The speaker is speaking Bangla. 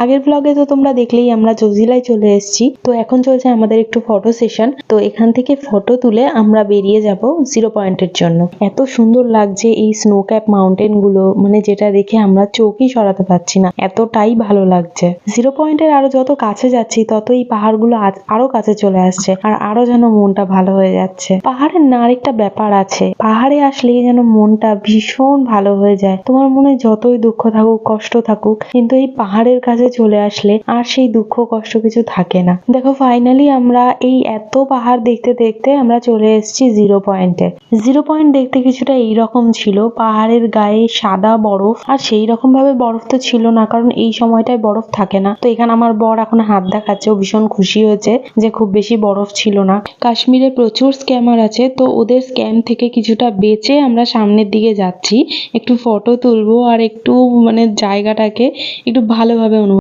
আগের ব্লগে তো তোমরা দেখলেই আমরা জজিলায় চলে এসেছি। তো এখন চলছে আমাদের একটু ফটো সেশন। তো এখান থেকে ফটো তুলে আমরা বেরিয়ে যাব জিরো পয়েন্টের জন্য। এত সুন্দর লাগছে এই স্নো ক্যাপ মাউন্টেন গুলো, মানে যেটা দেখে আমরা চোখই সরাতে পারছি না, এতটাই ভালো লাগছে। জিরো পয়েন্টের আরো যত কাছে যাচ্ছি তত এই পাহাড়গুলো আরো কাছে চলে আসছে, আর আরো যেন মনটা ভালো হয়ে যাচ্ছে। পাহাড়ের না আরেকটা ব্যাপার আছে, পাহাড়ে আসলেই যেন মনটা ভীষণ ভালো হয়ে যায়। তোমার মনে যতই দুঃখ থাকুক, কষ্ট থাকুক, কিন্তু এই পাহাড়ের কাছে চলে আসলে আর সেই দুঃখ কষ্ট কিছু থাকে না। দেখো ফাইনালি আমরা এই এত পাহাড় দেখতে দেখতে আমরা চলে এসেছি জিরো পয়েন্টে। জিরো পয়েন্ট দেখতে কিছুটা এইরকম ছিল, পাহাড়ের গায়ে সাদা বরফ, আর সেই রকম ভাবে বরফ তো ছিল না, কারণ এই সময়টায় বরফ থাকে না। তো এখানে আমার বর এখন হাত দেখাচ্ছে, ও ভীষণ খুশি হয়েছে যে খুব বেশি বরফ ছিল না। কাশ্মীরে প্রচুর স্ক্যামার আছে, তো ওদের স্ক্যাম থেকে কিছুটা বেঁচে আমরা সামনের দিকে যাচ্ছি, একটু ফটো তুলবো আর একটু মানে জায়গাটাকে একটু ভালোভাবে অনুভব